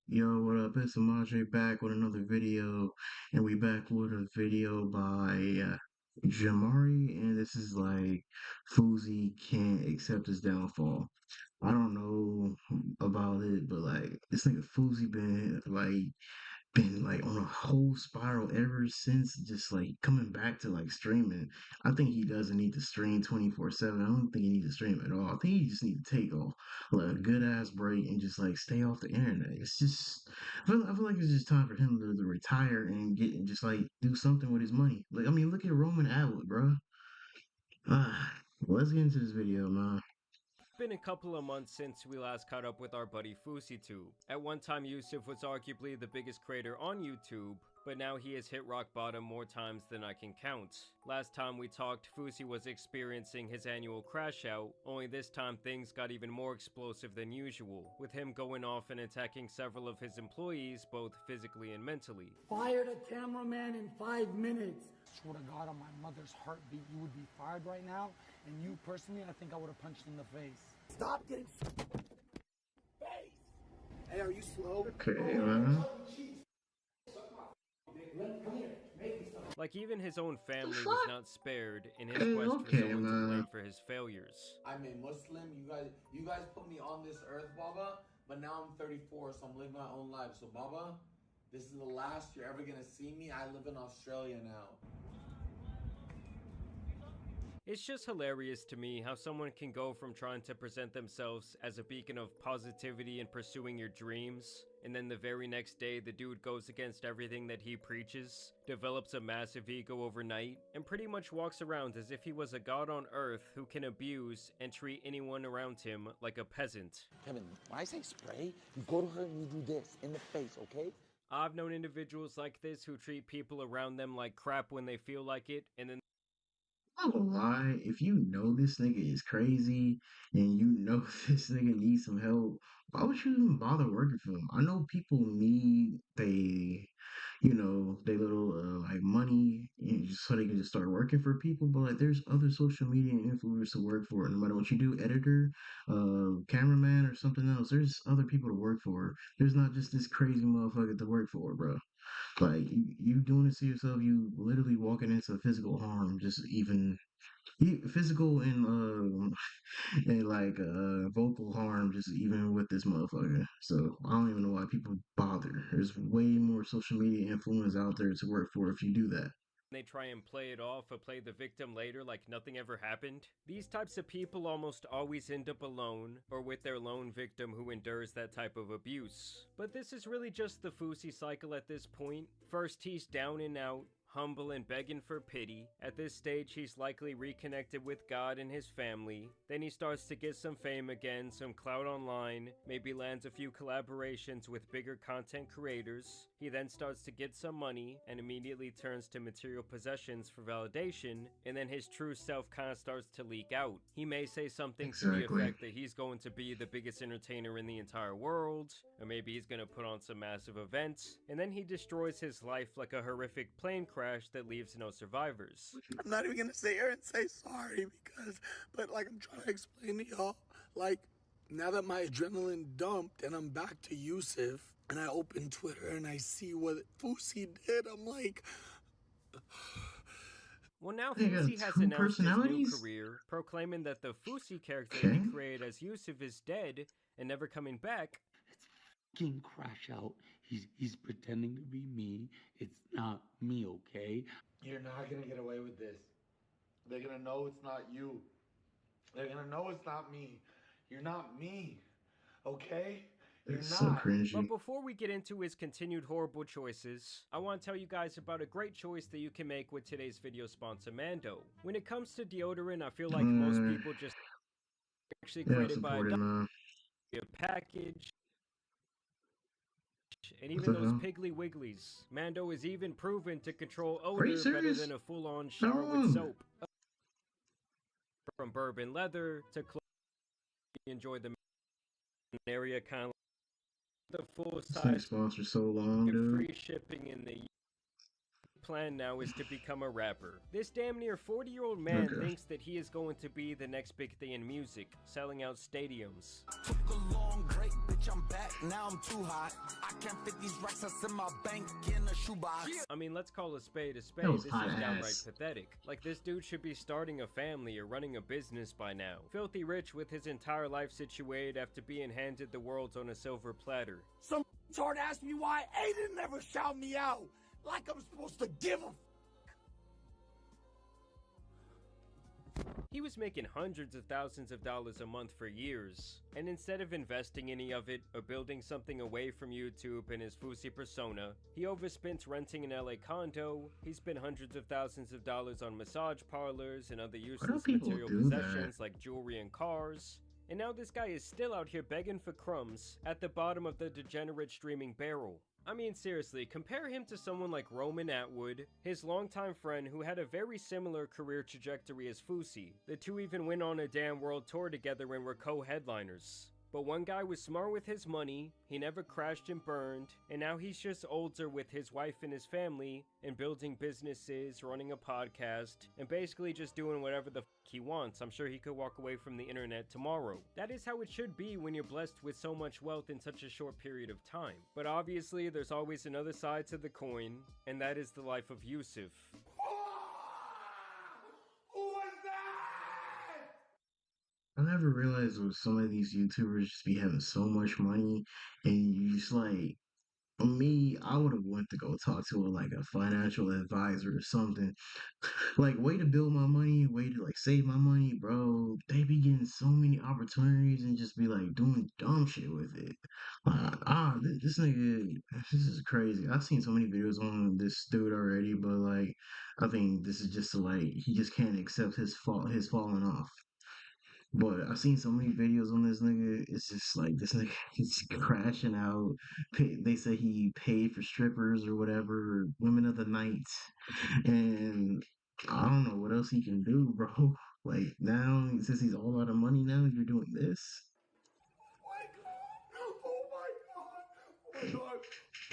Yo, what up? It's Amajay back with another video, and we back with a video by Jamari, and this is like Fousey can't accept his downfall. I don't know about it, but like this nigga Fousey been on a whole spiral ever since just like coming back to like streaming. I think he doesn't need to stream 24/7. I don't think he needs to stream at all. I think he just need to take like a good ass break and just like stay off the internet. It's just I feel like it's just time for him to retire and get and just like do something with his money. Like I mean look at Roman Atwood, bro. Let's get into this video, man. Been a couple of months since we last caught up with our buddy FouseyTube. At one time, Yusuf was arguably the biggest creator on YouTube, but now he has hit rock bottom more times than I can count. Last time we talked, Fousey was experiencing his annual crash out, only this time things got even more explosive than usual, with him going off and attacking several of his employees, both physically and mentally. Fired a cameraman in 5 minutes. Swear to God, on my mother's heartbeat, you would be fired right now, and you personally, I think I would have punched in the face. Stop getting face. Hey, are you slow? Okay, man. Like even his own family was not spared in his quest for someone to blame for his failures. I'm a Muslim. You guys put me on this earth, Baba, but now I'm 34, so I'm living my own life. So, Baba, this is the last you're ever gonna see me. I live in Australia now. It's just hilarious to me how someone can go from trying to present themselves as a beacon of positivity and pursuing your dreams, and then the very next day the dude goes against everything that he preaches, develops a massive ego overnight, and pretty much walks around as if he was a god on earth who can abuse and treat anyone around him like a peasant. Kevin, when I say spray, you go to her and you do this in the face, okay? I've known individuals like this who treat people around them like crap when they feel like it, and then I'm not gonna lie, if you know this nigga is crazy and you know this nigga needs some help, why would you even bother working for him? I know people need they little like money just so they can just start working for people, but like there's other social media influencers to work for. No matter what you do, editor, cameraman, or something else, there's other people to work for. There's not just this crazy motherfucker to work for, bro. Like you doing this to yourself, you literally walking into physical harm, just even physical and like vocal harm, just even with this motherfucker. So I don't even know why people bother. There's way more social media influence out there to work for if you do that. they try and play it off or play the victim later like nothing ever happened. These types of people almost always end up alone or with their lone victim who endures that type of abuse. But this is really just the Fousey cycle at this point. First he's down and out, humble and begging for pity. At this stage, he's likely reconnected with God and his family. Then he starts to get some fame again, some clout online, maybe lands a few collaborations with bigger content creators. He then starts to get some money and immediately turns to material possessions for validation, and then his true self kind of starts to leak out. He may say something to the effect that he's going to be the biggest entertainer in the entire world, or maybe he's going to put on some massive events, and then he destroys his life like a horrific plane crash that leaves no survivors. I'm not even gonna sit here and say sorry but like I'm trying to explain to y'all, like now that my adrenaline dumped and I'm back to Yusuf and I open Twitter and I see what Fousey did, I'm like... Well, now Fousey has announced his new career, proclaiming that the Fousey character he created as Yusuf is dead and never coming back. It's fucking crash out. He's pretending to be me. It's not me, okay? You're not gonna get away with this. They're gonna know it's not you. They're gonna know it's not me. You're not me, okay? It's so cringy. But before we get into his continued horrible choices, I want to tell you guys about a great choice that you can make with today's video sponsor, Mando. When it comes to deodorant, I feel like most people just actually created by a package. And even those Piggly Wigglies. Mando is even proven to control odor better than a full-on shower with soap. From bourbon leather to clothes, you enjoy the area kind of the full size sponsor so long, dude. Free shipping in the plan now is to become a rapper. This damn near 40-year-old man thinks that he is going to be the next big thing in music, selling out stadiums. Took a long break, bitch. bitch, I'm back, now I'm too hot. I can't fit these racks that's in my bank in a shoebox. I mean, let's call a spade a spade. That was This hot is downright ass. pathetic. Like, this dude should be starting a family or running a business by now. Filthy rich with his entire life situated after being handed the world on a silver platter. Some retard asked me why Aiden never shout me out. Like I'm supposed to give a He was making hundreds of thousands of dollars a month for years, and instead of investing any of it or building something away from YouTube and his Fousey persona, he overspent renting an LA condo. He spent hundreds of thousands of dollars on massage parlors and other useless people material do possessions that? like jewelry and cars. And now this guy is still out here begging for crumbs at the bottom of the degenerate streaming barrel. I mean, seriously, compare him to someone like Roman Atwood, his longtime friend who had a very similar career trajectory as Fousey. The two even went on a damn world tour together and were co-headliners. But one guy was smart with his money, he never crashed and burned, and now he's just older with his wife and his family, and building businesses, running a podcast, and basically just doing whatever the f he wants. I'm sure he could walk away from the internet tomorrow. That is how it should be when you're blessed with so much wealth in such a short period of time. But obviously, there's always another side to the coin, and that is the life of Yusuf. Who was that? I never realized with some of these YouTubers just be having so much money, and you just like, me, I would have went to go talk to a financial advisor or something. Like, way to build my money, way to like save my money, bro. They be getting so many opportunities and just be like doing dumb shit with it. This nigga, this is crazy. I've seen so many videos on this dude already, but like, I think this is just like he just can't accept his falling off. But I've seen so many videos on this nigga. It's just like this nigga is crashing out. They say he paid for strippers or whatever, women of the night, and I don't know what else he can do, bro. Like now, since he's all out of money now, you're doing this. Oh my god.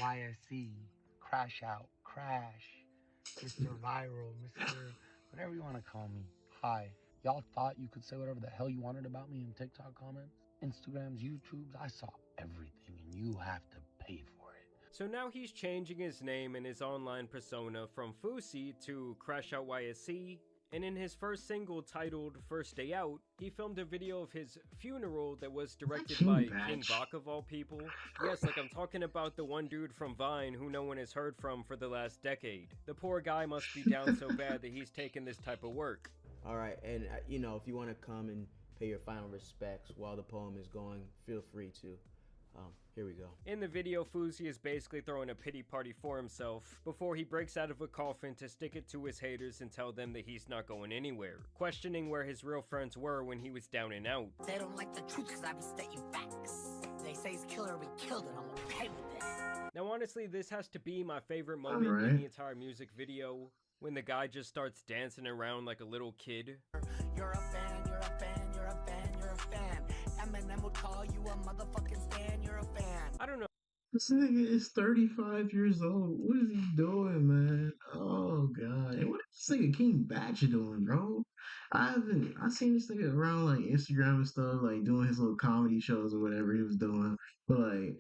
YSC, crash out, crash, Mr. Viral, Mr. whatever you want to call me. Hi. Y'all thought you could say whatever the hell you wanted about me in TikTok comments, Instagrams, YouTubes. I saw everything, and you have to pay for it. So now he's changing his name and his online persona from Fousey to Crash Out YSC, and in his first single titled First Day Out, he filmed a video of his funeral that was directed King by Batch? King Bach of all people. Yes, like I'm talking about the one dude from Vine who no one has heard from for the last decade. The poor guy must be down so bad that he's taking this type of work. All right, and you know, if you want to come and pay your final respects while the poem is going, feel free to. Here we go. In the video, Fousey is basically throwing a pity party for himself before he breaks out of a coffin to stick it to his haters and tell them that he's not going anywhere, questioning where his real friends were when he was down and out. They don't like the truth because I be stating facts. They say he's killer, we killed it. I'm okay with it. Now honestly, this has to be my favorite moment in Alright. the entire music video, when the guy just starts dancing around like a little kid. You're a fan, you're a fan, you're a fan, you're a fan. Eminem would call you a motherfucking stan, you're a fan. I don't know. This nigga is 35 years old. What is he doing, man? Oh god. And what is this nigga King Batch doing, bro? I seen this nigga around like Instagram and stuff, like doing his little comedy shows or whatever he was doing. But like,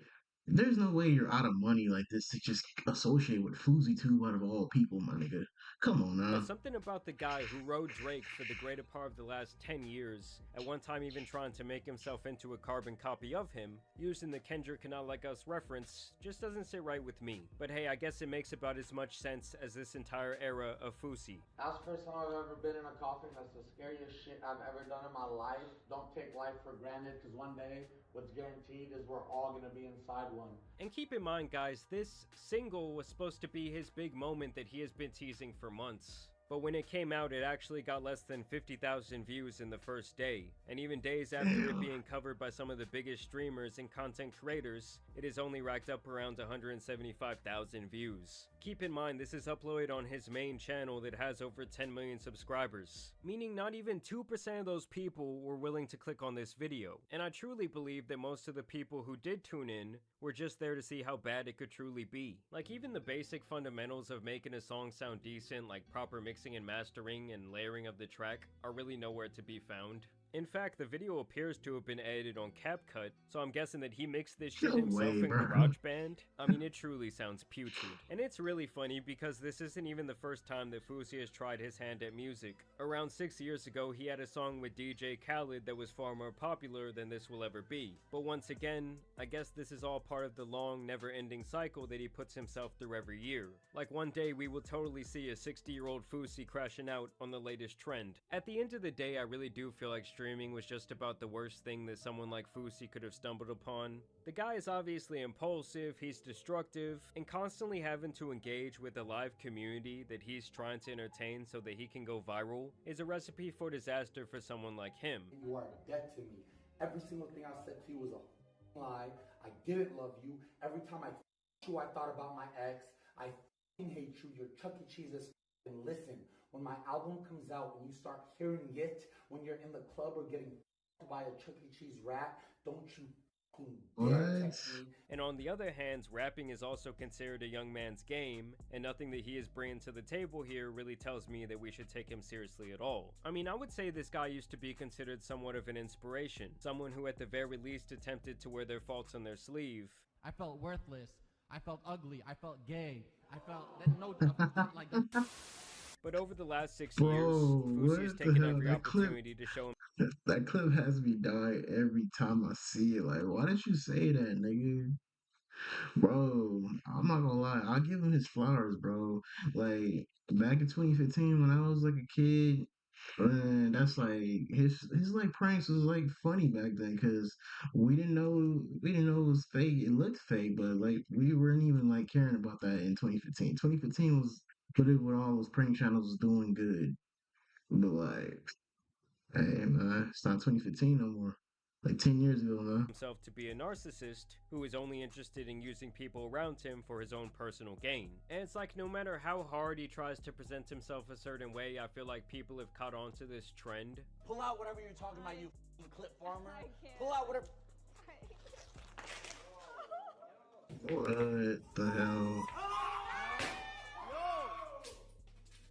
there's no way you're out of money like this to just associate with FouseyTube out of all people, my nigga. Come on now. But something about the guy who rode Drake for the greater part of the last 10 years, at one time even trying to make himself into a carbon copy of him, using the Kendrick Cannot Like Us reference, just doesn't sit right with me. But hey, I guess it makes about as much sense as this entire era of Fousey. That's the first time I've ever been in a coffin. That's the scariest shit I've ever done in my life. Don't take life for granted, because one day, what's guaranteed is we're all gonna be inside one. And keep in mind, guys, this single was supposed to be his big moment that he has been teasing for months. But when it came out, it actually got less than 50,000 views in the first day. And even days after it being covered by some of the biggest streamers and content creators, it has only racked up around 175,000 views. Keep in mind, this is uploaded on his main channel that has over 10 million subscribers, meaning not even 2% of those people were willing to click on this video. And I truly believe that most of the people who did tune in were just there to see how bad it could truly be. Like, even the basic fundamentals of making a song sound decent, like proper mixing and mastering and layering of the track, are really nowhere to be found. In fact, the video appears to have been edited on CapCut, so I'm guessing that he mixed this shit No himself way, in bro. GarageBand. I mean, it truly sounds putrid. And it's really funny because this isn't even the first time that Fousey has tried his hand at music. Around 6 years ago, he had a song with DJ Khaled that was far more popular than this will ever be. But once again, I guess this is all part of the long, never-ending cycle that he puts himself through every year. Like one day we will totally see a 60-year-old Fousey crashing out on the latest trend. At the end of the day, I really do feel like streaming was just about the worst thing that someone like Fousey could have stumbled upon. The guy is obviously impulsive, he's destructive, and constantly having to engage with a live community that he's trying to entertain so that he can go viral is a recipe for disaster for someone like him. You are a debt to me. Every single thing I said to you was a lie. I didn't love you. Every time I you, I thought about my ex. I hate you. You're Chuck E. Cheese as and listen. When my album comes out and you start hearing it, when you're in the club or getting by a Chuck E. Cheese rat, don't you dare text me. And on the other hand, rapping is also considered a young man's game, and nothing that he is bringing to the table here really tells me that we should take him seriously at all. I mean, I would say this guy used to be considered somewhat of an inspiration, someone who at the very least attempted to wear their faults on their sleeve. I felt worthless. I felt ugly. I felt gay. I felt like that. But over the last 6 Bro, years, Fousey has what the taken hell? every That clip- opportunity to show That clip has me dying every time I see it. Like, why did you say that, nigga? Bro, I'm not gonna lie. I'll give him his flowers, bro. Like, back in 2015 when I was like a kid, and that's like his like pranks was like funny back then because we didn't know it was fake. It looked fake, but like we weren't even like caring about that in 2015. 2015 was put it with all those prank channels was doing good, but like, hey man, it's not 2015 no more. Like 10 years ago, man. himself to be a narcissist who is only interested in using people around him for his own personal gain. And it's like no matter how hard he tries to present himself a certain way, I feel like people have caught on to this trend. Pull out whatever you're talking about, you clip farmer. Pull out whatever. What the hell?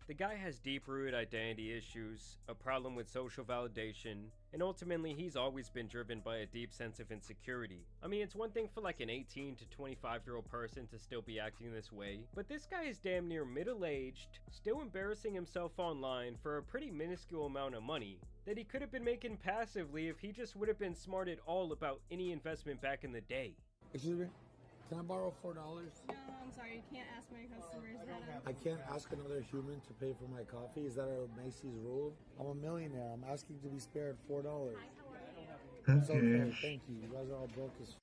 The guy has deep-rooted identity issues, a problem with social validation, and ultimately he's always been driven by a deep sense of insecurity. I mean, it's one thing for like an 18 to 25-year-old person to still be acting this way, but this guy is damn near middle-aged, still embarrassing himself online for a pretty minuscule amount of money that he could have been making passively if he just would have been smart at all about any investment back in the day. Excuse me? Can I borrow $4? No, I'm sorry, you can't ask my customers that. I can't ask another human to pay for my coffee. Is that a Macy's rule? I'm a millionaire. I'm asking to be spared $4. It's okay, thank you. You guys are all broke as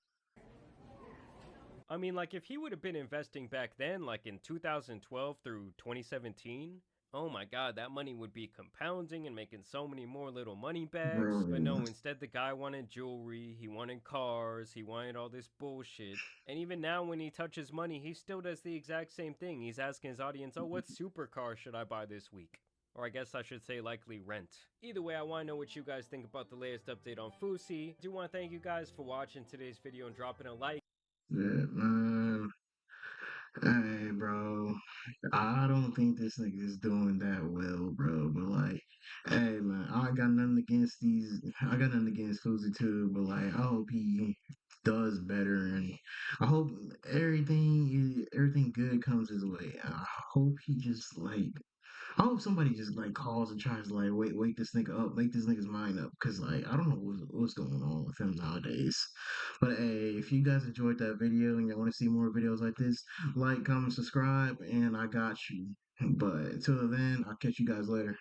I mean, like, if he would have been investing back then, like in 2012 through 2017, oh my god, that money would be compounding and making so many more little money bags. Bro. But no, instead the guy wanted jewelry, he wanted cars, he wanted all this bullshit. And even now when he touches money, he still does the exact same thing. He's asking his audience, oh, what supercar should I buy this week? Or I guess I should say likely rent. Either way, I want to know what you guys think about the latest update on Fousey. I do want to thank you guys for watching today's video and dropping a like. Yeah, man. Hey, bro. I don't think this nigga is doing that well, bro. But like, hey, man, I got nothing against FouseyTube, but like, I hope he does better, and I hope everything good comes his way. I hope he just like. I hope somebody just like calls and tries to like wake this nigga up, make this nigga's mind up, cause like I don't know what's going on with him nowadays. But hey, if you guys enjoyed that video and y'all want to see more videos like this, like, comment, subscribe, and I got you. But until then, I'll catch you guys later.